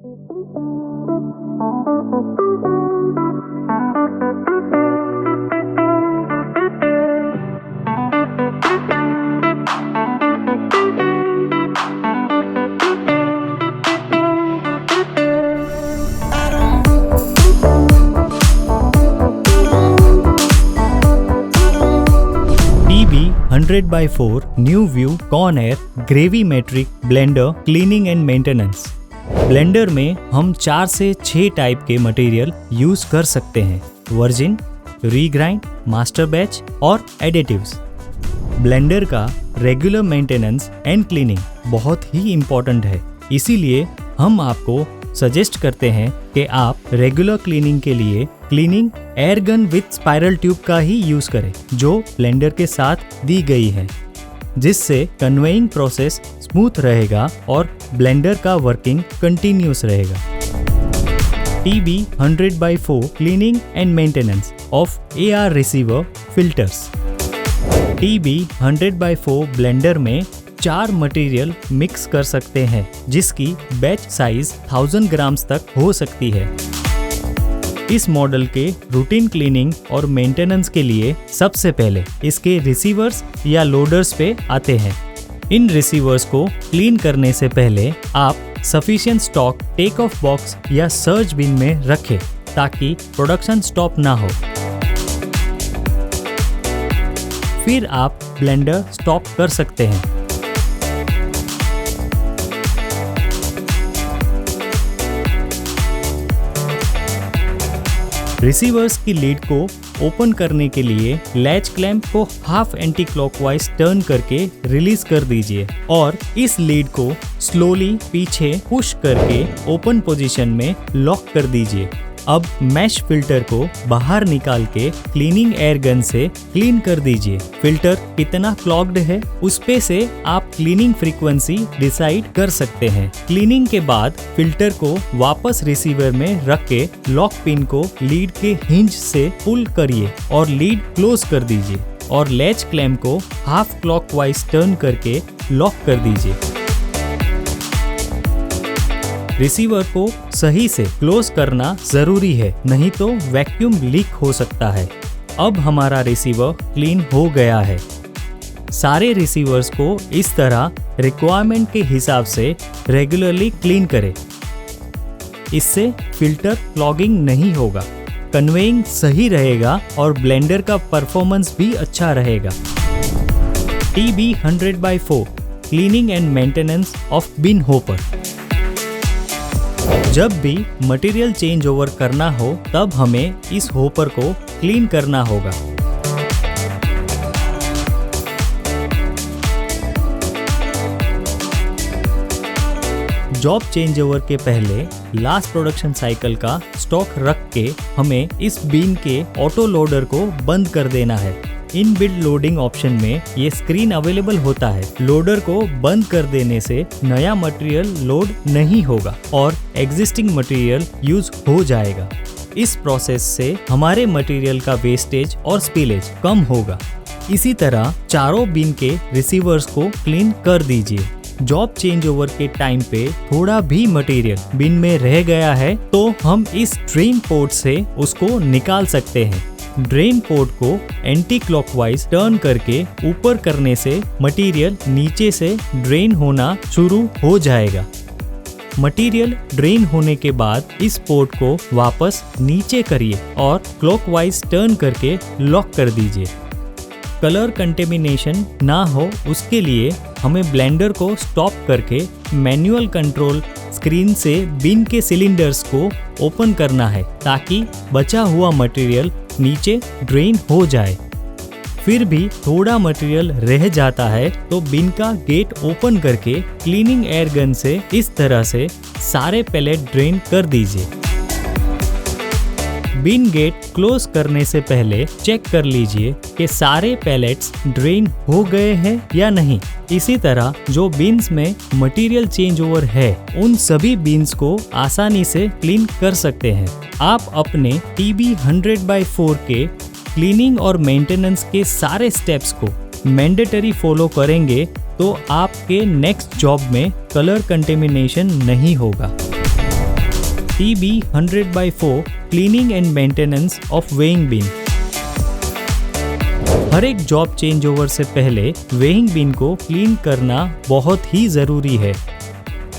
TB100x4 new view corner gravimetric blender cleaning and maintenance. Blender में हम 4 से 6 type के मटेरियल यूज कर सकते हैं: वर्जिन, रीग्राइंड, मास्टर बैच और एडिटिव्स। ब्लेंडर का रेगुलर मेंटेनेंस एंड क्लीनिंग बहुत ही इम्पोर्टेंट है, इसीलिए हम आपको सजेस्ट करते हैं कि आप रेगुलर क्लीनिंग के लिए cleaning air gun with spiral tube का ही यूज करें, जो ब्लेंडर के साथ दी गई है, जिससे कन्वेइंग प्रोसेस स्मूथ रहेगा और ब्लेंडर का वर्किंग कंटिन्यूस रहेगा। TB100x4 cleaning and maintenance of AR receiver filters. TB100x4 blender में 4 मटेरियल मिक्स कर सकते हैं, जिसकी बैच साइज 1000 ग्राम्स तक हो सकती है। इस मॉडल के रूटीन क्लीनिंग और मेंटेनेंस के लिए सबसे पहले इसके रिसीवर्स या लोडर्स पे आते हैं। इन रिसीवर्स को क्लीन करने से पहले आप sufficient stock take off box या सर्ज बिन में रखें, ताकि प्रोडक्शन स्टॉप ना हो। फिर आप ब्लेंडर स्टॉप कर सकते हैं। रिसीवर्स की लीड को ओपन करने के लिए लैच क्लैंप को हाफ एंटी क्लॉकवाइज टर्न करके रिलीज कर दीजिए और इस लीड को स्लोली पीछे पुश करके ओपन पोजीशन में लॉक कर दीजिए। अब मैश फिल्टर को बाहर निकाल के क्लीनिंग एयर गन से क्लीन कर दीजिए। फिल्टर कितना क्लॉग्ड है उस पे से आप क्लीनिंग फ्रीक्वेंसी डिसाइड कर सकते हैं। क्लीनिंग के बाद फिल्टर को वापस रिसीवर में रख के लॉक पिन को लीड के हिंज से पुल करिए और लीड क्लोज कर दीजिए और लैच क्लैंप को हाफ क्लॉकवाइज टर्न करके लॉक कर दीजिए। रिसीवर को सही से क्लोज करना जरूरी है, नहीं तो वैक्यूम लीक हो सकता है। अब हमारा रिसीवर क्लीन हो गया है। सारे रिसीवर्स को इस तरह रिक्वायरमेंट के हिसाब से रेगुलरली क्लीन करें। इससे फिल्टर क्लॉगिंग नहीं होगा, कन्वेइंग सही रहेगा और ब्लेंडर का परफॉर्मेंस भी अच्छा रहेगा। TB100x4 cleaning and maintenance of bin hopper. जब भी मटेरियल चेंज ओवर करना हो, तब हमें इस होपर को क्लीन करना होगा। जॉब चेंज ओवर के पहले लास्ट प्रोडक्शन साइकिल का स्टॉक रख के हमें इस बीन के ऑटो लोडर को बंद कर देना है। इन बिल्ड लोडिंग ऑप्शन में ये स्क्रीन अवेलेबल होता है। लोडर को बंद कर देने से नया मटेरियल लोड नहीं होगा और एग्जिस्टिंग मटेरियल यूज हो जाएगा। इस प्रोसेस से हमारे मटेरियल का वेस्टेज और स्पिलेज कम होगा। इसी तरह चारों बिन के रिसीवर्स को क्लीन कर दीजिए। जॉब चेंज ओवर के टाइम पे थोड़ा भी मटेरियल बिन में रह गया है तो हम इस ड्रेन पोर्ट से उसको निकाल सकते हैं। ड्रेन पोर्ट को एंटी क्लॉकवाइज टर्न करके ऊपर करने से मटेरियल नीचे से ड्रेन होना शुरू हो जाएगा। मटेरियल ड्रेन होने के बाद इस पोर्ट को वापस नीचे करिए और क्लॉकवाइज टर्न करके लॉक कर दीजिए। कलर कंटेमिनेशन ना हो उसके लिए हमें ब्लेंडर को स्टॉप करके मैनुअल कंट्रोल स्क्रीन से बिन के सिलेंडर्स को ओपन करना है, ताकि बचा हुआ मटेरियल नीचे ड्रेन हो जाए। फिर भी थोड़ा मटेरियल रह जाता है तो बिन का गेट ओपन करके क्लीनिंग एयर गन से इस तरह से सारे पैलेट ड्रेन कर दीजिए। बिन गेट क्लोज करने से पहले चेक कर लीजिए कि सारे पैलेट्स ड्रेन हो गए हैं या नहीं। इसी तरह जो बिन्स में मटेरियल चेंज ओवर है, उन सभी बिन्स को आसानी से क्लीन कर सकते हैं। आप अपने TB100x4 के क्लीनिंग और मेंटेनेंस के सारे स्टेप्स को मैंडेटरी फॉलो करेंगे तो आपके नेक्स्ट जॉब में कलर कंटेमिनेशन नहीं होगा। TB100/4 cleaning and maintenance of weighing bin. हर एक जॉब चेंज ओवर से पहले वेइंग बीन को क्लीन करना बहुत ही जरूरी है।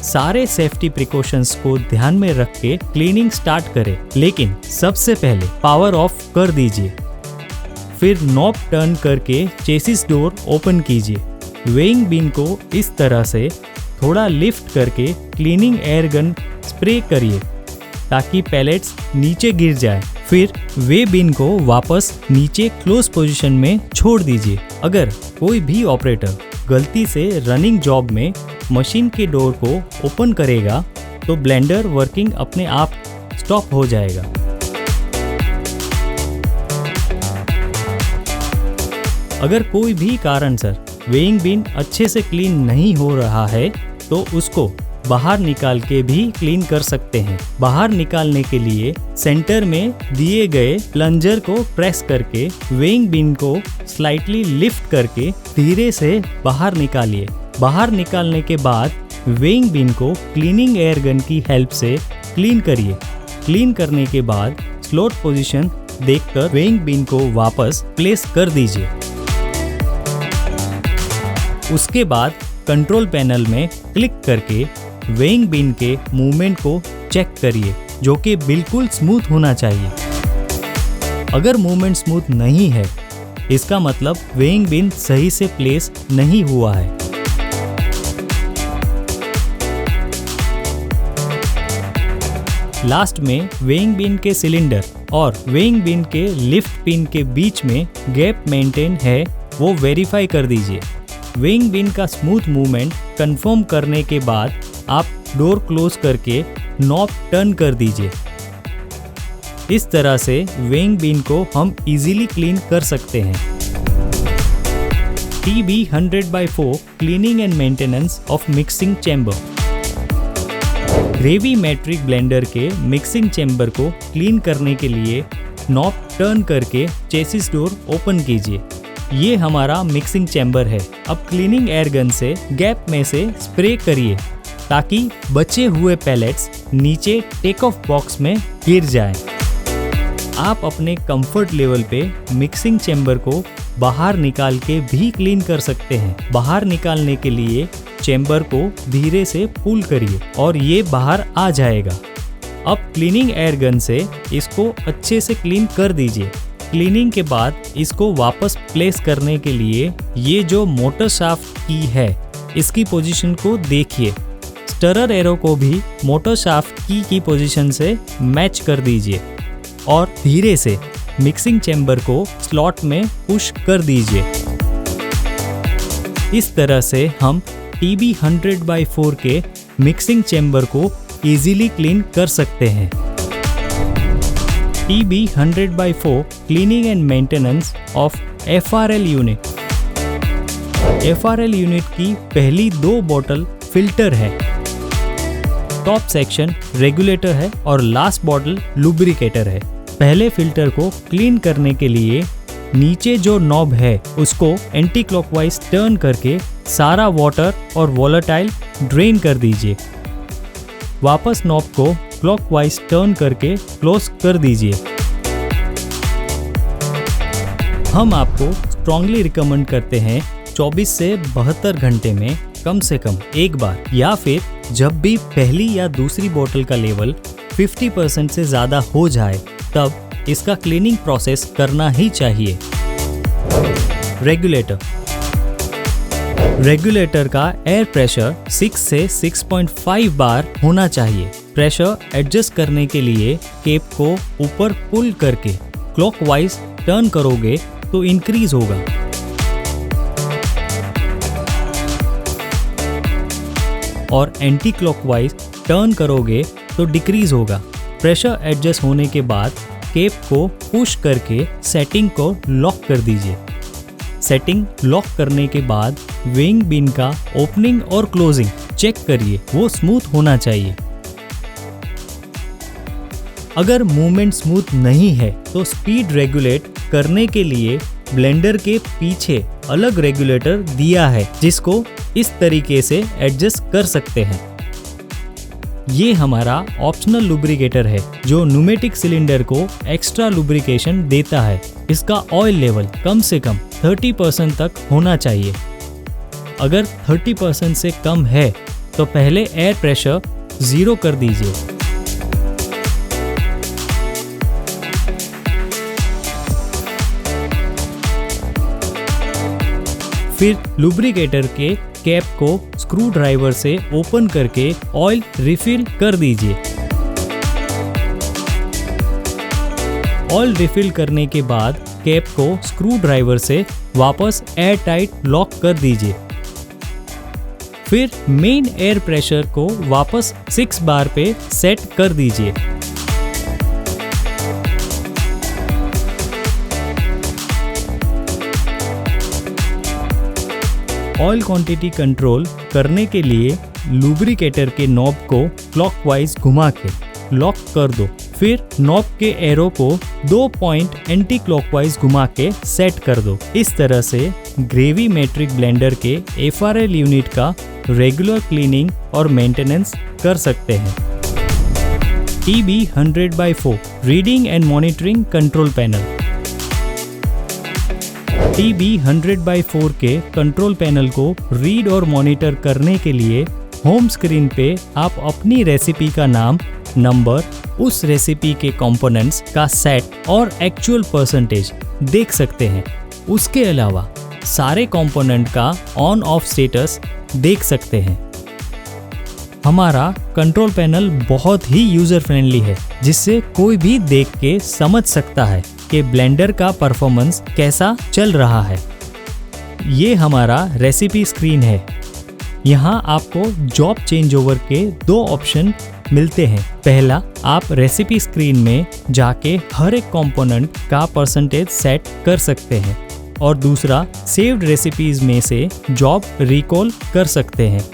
सारे सेफ्टी प्रिकॉशंस को ध्यान में रख के क्लीनिंग स्टार्ट करें, लेकिन सबसे पहले पावर ऑफ कर दीजिए। फिर नॉब टर्न करके चेसिस डोर ओपन कीजिए। वेइंग बीन को इस तरह से थोड़ा लिफ्ट करके क्लीनिंग एयर गन स्प्रे करिए ताकि पैलेट्स नीचे गिर जाए। फिर वे बीन को वापस नीचे क्लोज पोजीशन में छोड़ दीजिए। अगर कोई भी ऑपरेटर गलती से रनिंग जॉब में मशीन के डोर को ओपन करेगा तो ब्लेंडर वर्किंग अपने आप स्टॉप हो जाएगा। अगर कोई भी कारणसर वेइंग बीन अच्छे से क्लीन नहीं हो रहा है तो उसको बाहर निकाल के भी क्लीन कर सकते हैं। बाहर निकालने के लिए सेंटर में दिए गए प्लंजर को प्रेस करके वेइंग बीन को स्लाइटली लिफ्ट करके धीरे से बाहर निकालिए। बाहर निकालने के बाद वेइंग बीन को क्लीनिंग एयर गन की हेल्प से क्लीन करिए। क्लीन करने के बाद स्लोट पोजीशन देखकर वेइंग बीन को वापस प्लेस कर दीजिए। उसके बाद कंट्रोल पैनल में क्लिक करके वेइंग बीन के मूवमेंट को चेक करिए, जो कि बिल्कुल स्मूथ होना चाहिए। अगर मूवमेंट स्मूथ नहीं है, इसका मतलब वेइंग बीन सही से प्लेस नहीं हुआ है। लास्ट में वेइंग बीन के सिलेंडर और वेइंग बीन के लिफ्ट पिन के बीच में गैप मेंटेन है, वो वेरीफाई कर दीजिए। वेइंग बीन का स्मूथ मूवमेंट कंफर्म करने के बाद आप डोर क्लोज करके नॉब टर्न कर दीजिए। इस तरह से वेइंग बीन को हम इजीली क्लीन कर सकते हैं। TB100/4 cleaning and maintenance of mixing chamber. Gravimetric blender के मिक्सिंग चैम्बर को क्लीन करने के लिए नॉब टर्न करके चेसिस डोर ओपन कीजिए। ये हमारा मिक्सिंग चैम्बर है। अब क्लीनिंग एयर गन से गैप में से स्प्रे करिए ताकि बचे हुए पैलेट्स नीचे टेक ऑफ बॉक्स में गिर जाएं। आप अपने कंफर्ट लेवल पे मिक्सिंग चैम्बर को बाहर निकाल के भी क्लीन कर सकते हैं। बाहर निकालने के लिए चैम्बर को धीरे से पुल करिए और ये बाहर आ जाएगा। अब क्लीनिंग एयर गन से इसको अच्छे से क्लीन कर दीजिए। क्लीनिंग के बाद इसको वापस प्लेस करने के लिए ये जो मोटर शाफ्ट की है, इसकी पोजीशन को देखिए। स्टरर एरो को भी मोटर शाफ्ट की पोजीशन से मैच कर दीजिए और धीरे से मिक्सिंग चैम्बर को स्लॉट में पुश कर दीजिए। इस तरह से हम TB100/4 के मिक्सिंग चैम्बर को इजीली क्लीन कर सकते हैं। TB100/4 cleaning and maintenance of FRL unit. FRL unit की पहली 2 बॉटल फिल्टर है, टॉप सेक्शन रेगुलेटर है और लास्ट बॉटल लुब्रिकेटर है। पहले फिल्टर को क्लीन करने के लिए नीचे जो नॉब है उसको एंटी क्लॉकवाइज टर्न करके सारा वाटर और वोलेटाइल ड्रेन कर दीजिए। वापस नॉब को क्लॉकवाइज टर्न करके क्लोज कर दीजिए। हम आपको स्ट्रांगली रिकमेंड करते हैं 24 से 72 घंटे में कम से कम एक बार, या फिर जब भी पहली या दूसरी बोतल का लेवल 50% से ज़्यादा हो जाए तब इसका क्लीनिंग प्रोसेस करना ही चाहिए। रेगुलेटर का एयर प्रेशर 6 से 6.5 बार होना चाहिए। प्रेशर एडजस्ट करने के लिए केप को ऊपर पुल करके क्लॉकवाइज टर्न करोगे तो इंक्रीज होगा। और एंटी क्लॉकवाइज टर्न करोगे तो डिक्रीज होगा। प्रेशर एडजस्ट होने के बाद केप को पुश करके सेटिंग को लॉक कर दीजिए। सेटिंग लॉक करने के बाद वेइंग बीन का ओपनिंग और क्लोजिंग चेक करिए, वो स्मूथ होना चाहिए। अगर मूवमेंट स्मूथ नहीं है तो स्पीड रेगुलेट करने के लिए ब्लेंडर के पीछे अलग रेगुलेटर दिया है, जिसको इस तरीके से एडजस्ट कर सकते हैं। ये हमारा ऑप्शनल लुब्रिकेटर है जो न्यूमेटिक सिलेंडर को एक्स्ट्रा लुब्रिकेशन देता है। इसका ऑयल लेवल कम से कम 30% तक होना चाहिए। अगर 30% से कम है तो पहले एयर प्रेशर 0 कर दीजिए। फिर लुब्रिकेटर के कैप को स्क्रू ड्राइवर से ओपन करके ऑयल रिफिल कर दीजिए। ऑयल रिफिल करने के बाद कैप को स्क्रू ड्राइवर से वापस एयर टाइट लॉक कर दीजिए। फिर मेन एयर प्रेशर को वापस 6 बार पे सेट कर दीजिए। ऑयल क्वांटिटी कंट्रोल करने के लिए लुब्रिकेटर के नॉब को क्लॉकवाइज घुमा के लॉक कर दो। फिर नॉब के एरो को 2 पॉइंट एंटी क्लॉकवाइज घुमा के सेट कर दो। इस तरह से ग्रेवी मैट्रिक ब्लेंडर के FRL यूनिट का रेगुलर क्लीनिंग और मेंटेनेंस कर सकते हैं। TB100/4 reading and monitoring control panel. TB100/4 के कंट्रोल पैनल को रीड और मॉनिटर करने के लिए होम स्क्रीन पे आप अपनी रेसिपी का नाम, नंबर, उस रेसिपी के कंपोनेंट्स का सेट और एक्चुअल परसेंटेज देख सकते हैं। उसके अलावा सारे कंपोनेंट का ऑन ऑफ स्टेटस देख सकते हैं। हमारा कंट्रोल पैनल बहुत ही यूजर फ्रेंडली है, जिससे कोई भी देख के समझ सकता है कि ब्लेंडर का परफॉर्मेंस कैसा चल रहा है। ये हमारा रेसिपी स्क्रीन है। यहाँ आपको जॉब चेंज ओवर के 2 ऑप्शन मिलते हैं। पहला, आप रेसिपी स्क्रीन में जाके हर एक कंपोनेंट का परसेंटेज सेट कर सकते हैं और दूसरा, सेव्ड रेसिपीज में से जॉब रिकॉल कर सकते हैं।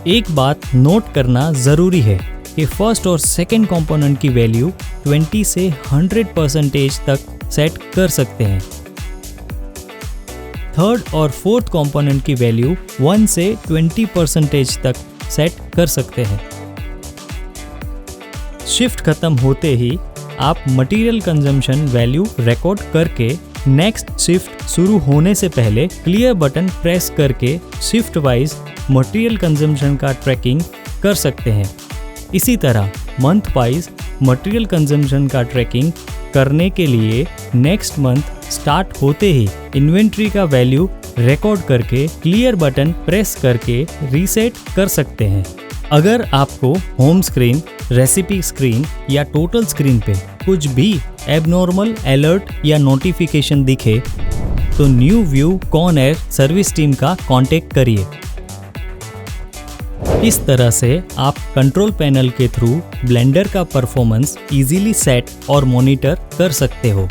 एक बात नोट करना ज़रूरी है कि फर्स्ट और सेकंड कंपोनेंट की वैल्यू 20 से 100% तक सेट कर सकते हैं। थर्ड और फोर्थ कंपोनेंट की वैल्यू 1 से 20% तक सेट कर सकते हैं। शिफ्ट खत्म होते ही आप मटेरियल कंजम्पशन वैल्यू रिकॉर्ड करके नेक्स्ट शिफ्ट शुरू होने से पहले क्लियर बटन प्रेस करके शिफ्ट वाइज मटेरियल कंजम्पशन का ट्रैकिंग कर सकते हैं। इसी तरह मंथ वाइज मटेरियल कंजम्पशन का ट्रैकिंग करने के लिए नेक्स्ट मंथ स्टार्ट होते ही इन्वेंट्री का वैल्यू रिकॉर्ड करके क्लियर बटन प्रेस करके रीसेट कर सकते हैं। अगर आपको होम स्क्रीन, रेसिपी स्क्रीन या टोटल स्क्रीन पे कुछ भी एबनॉर्मल अलर्ट या नोटिफिकेशन दिखे तो new view Conair service team का कांटेक्ट करिए। इस तरह से आप कंट्रोल पैनल के थ्रू ब्लेंडर का परफॉर्मेंस इजीली सेट और मॉनिटर कर सकते हो।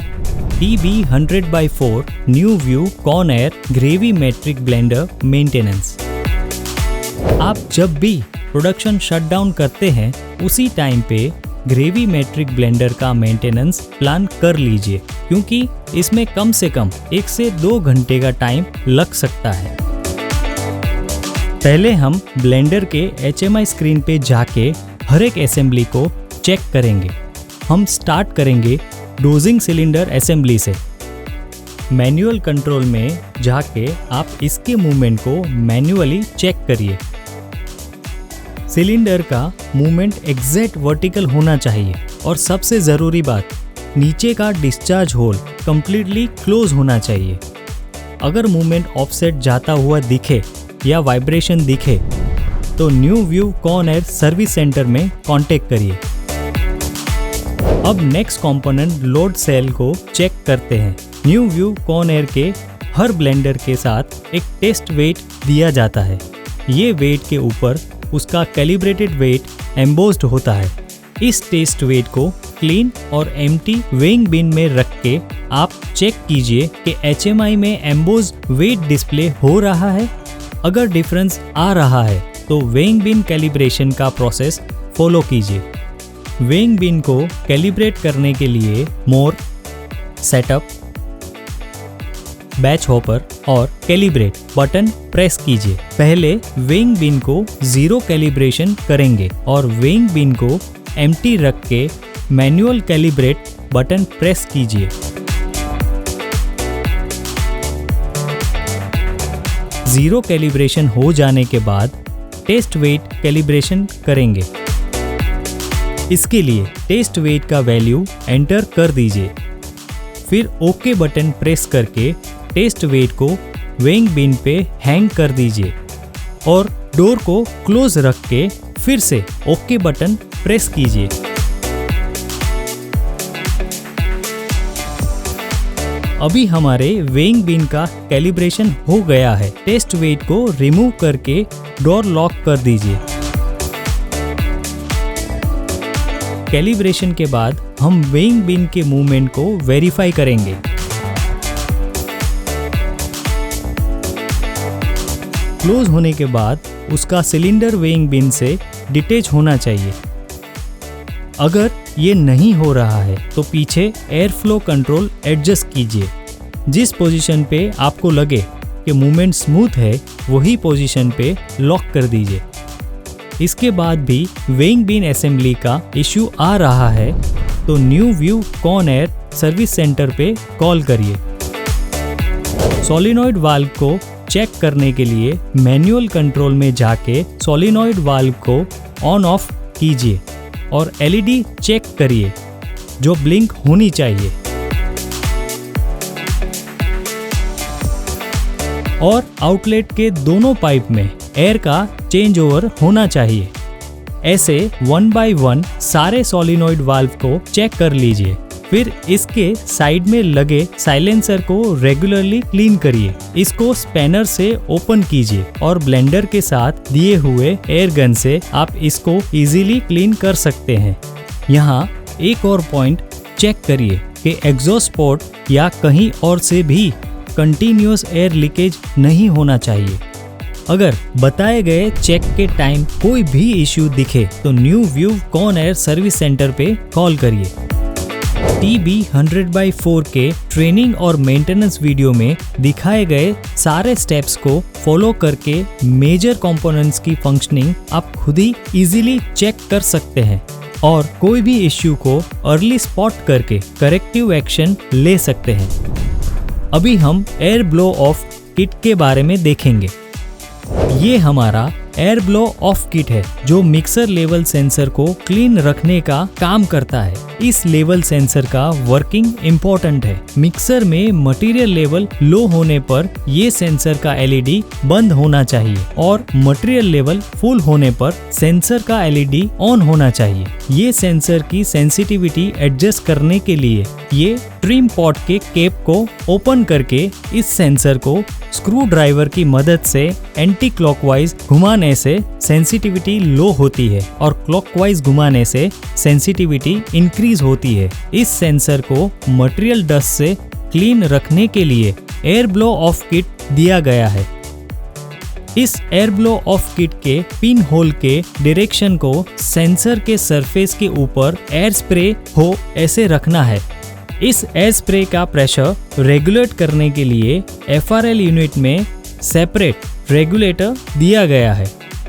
TB100/4 new view Conair gravimetric blender maintenance. आप जब भी प्रोडक्शन शटडाउन करते हैं उसी टाइम पे ग्रेवी मैट्रिक ब्लेंडर का मेंटेनेंस प्लान कर लीजिए, क्योंकि इसमें कम से कम 1 से 2 घंटे का टाइम लग सकता है। पहले हम ब्लेंडर के HMI स्क्रीन पे जाके हर एक असेंबली को चेक करेंगे। हम स्टार्ट करेंगे डोजिंग सिलेंडर असेंबली से। मैनुअल कंट्रोल में जाके आप इसके मूवमेंट को मैन्युअली चेक करिए। सिलेंडर का मूवमेंट एग्जैक्ट वर्टिकल होना चाहिए और सबसे ज़रूरी बात, नीचे का डिस्चार्ज होल कंप्लीटली क्लोज होना चाहिए। अगर मूवमेंट ऑफसेट जाता हुआ दिखे या वाइब्रेशन दिखे तो new view Conair service centre में कांटेक्ट करिए। अब नेक्स्ट कंपोनेंट लोड सेल को चेक करते हैं। न्यू व्यू कॉन-एयर के हर ब्लेंडर के साथ एक टेस्ट वेट दिया जाता है। ये वेट के ऊपर उसका कैलिब्रेटेड वेट एम्बोस्ड होता है। इस टेस्ट वेट को क्लीन और एम्प्टी वेइंग बिन में रख के आप चेक कीजिए कि HMI में एम्बोस्ड वेट डिस्प्ले हो रहा है। अगर डिफरेंस आ रहा है तो वेइंग बिन कैलिब्रेशन का प्रोसेस फॉलो कीजिए। वेइंग बिन को कैलिब्रेट करने के लिए मोर, सेटअप, बैच हॉपर और कैलिब्रेट बटन प्रेस कीजिए। पहले वेइंग बिन को 0 कैलिब्रेशन करेंगे और वेइंग बिन को एम्प्टी रख के मैनुअल कैलिब्रेट बटन प्रेस कीजिए। 0 कैलिब्रेशन हो जाने के बाद टेस्ट वेट कैलिब्रेशन करेंगे। इसके लिए टेस्ट वेट का वैल्यू एंटर कर दीजिए। फिर ओके बटन प्रेस करके टेस्ट वेट को वेइंग बिन पे हैंग कर दीजिए और डोर को क्लोज रख के फिर से ओके बटन प्रेस कीजिए। अभी हमारे वेइंग बिन का कैलिब्रेशन हो गया है। टेस्ट वेट को रिमूव करके डोर लॉक कर दीजिए। कैलिब्रेशन के बाद हम वेइंग बिन के मूवमेंट को वेरीफाई करेंगे। क्लोज होने के बाद उसका सिलेंडर वेइंग बिन से डिटैच होना चाहिए। अगर ये नहीं हो रहा है तो पीछे एयर फ्लो कंट्रोल एडजस्ट कीजिए। जिस पोजीशन पे आपको लगे कि मूवमेंट स्मूथ है वही पोजीशन पे लॉक कर दीजिए। इसके बाद भी वेइंग बिन असेंबली का इश्यू आ रहा है तो new view Conair service centre पे कॉल करिए। सोलिनॉइड वाल्व को चेक करने के लिए मैनुअल कंट्रोल में जाके सोलिनॉइड वाल्व को ऑन ऑफ कीजिए और एलईडी चेक करिए जो ब्लिंक होनी चाहिए और आउटलेट के दोनों पाइप में एयर का चेंज ओवर होना चाहिए। ऐसे 1 बाय 1 सारे सोलिनॉइड वाल्व को चेक कर लीजिए। फिर इसके साइड में लगे साइलेंसर को रेगुलरली क्लीन करिए। इसको स्पैनर से ओपन कीजिए और ब्लेंडर के साथ दिए हुए एयर गन से आप इसको इजीली क्लीन कर सकते हैं। यहाँ एक और पॉइंट चेक करिए कि एग्जॉस्ट पोर्ट या कहीं और से भी कंटिन्यूअस एयर लीकेज नहीं होना चाहिए। अगर बताए गए चेक के टाइम कोई भी इश्यू दिखे तो new view Conair service centre पे कॉल करिए। TB100/4 के ट्रेनिंग और मेंटेनेंस वीडियो में दिखाए गए सारे स्टेप्स को फॉलो करके मेजर कंपोनेंट्स की फंक्शनिंग आप खुद ही इजीली चेक कर सकते हैं और कोई भी इश्यू को अर्ली स्पॉट करके करेक्टिव एक्शन ले सकते हैं। अभी हम एयर ब्लो ऑफ किट के बारे में देखेंगे। ये हमारा एयर ब्लो ऑफ किट है जो मिक्सर लेवल सेंसर को क्लीन रखने का काम करता है। इस लेवल सेंसर का वर्किंग इम्पोर्टेंट है। मिक्सर में मटेरियल लेवल लो होने पर ये सेंसर का एलईडी बंद होना चाहिए और मटेरियल लेवल फुल होने पर सेंसर का एलईडी ऑन होना चाहिए। ये सेंसर की सेंसिटिविटी एडजस्ट करने के लिए ये ट्रिम पॉट के केप को ओपन करके इस सेंसर को स्क्रू ड्राइवर की मदद से एंटी क्लॉकवाइज घुमाने से सेंसिटिविटी लो होती है और क्लॉकवाइज घुमाने से सेंसिटिविटी इंक्रीज होती है। इस सेंसर को मटेरियल डस्ट से क्लीन रखने के लिए एयर ब्लो ऑफ किट दिया गया है। इस एयर ब्लो ऑफ किट के पिन होल के डायरेक्शन को सेंसर के सरफेस के ऊपर एयर स्प्रे हो ऐसे रखना है। इस एयर स्प्रे का प्रेशर रेगुलेट करने के लिए FRL यूनिट में सेपरेट रेगुलेटर दिया गया है।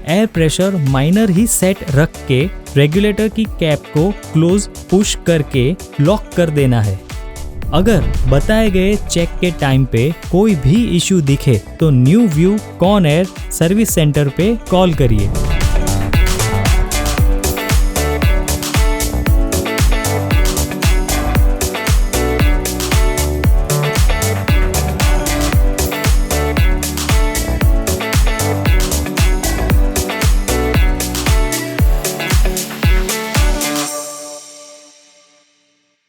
एयर प्रेशर माइनर ही सेट रख के रेगुलेटर की कैप को क्लोज पुश करके लॉक कर देना है। अगर बताए गए चेक के टाइम पे कोई भी इश्यू दिखे तो new view Conair service centre पे कॉल करिए।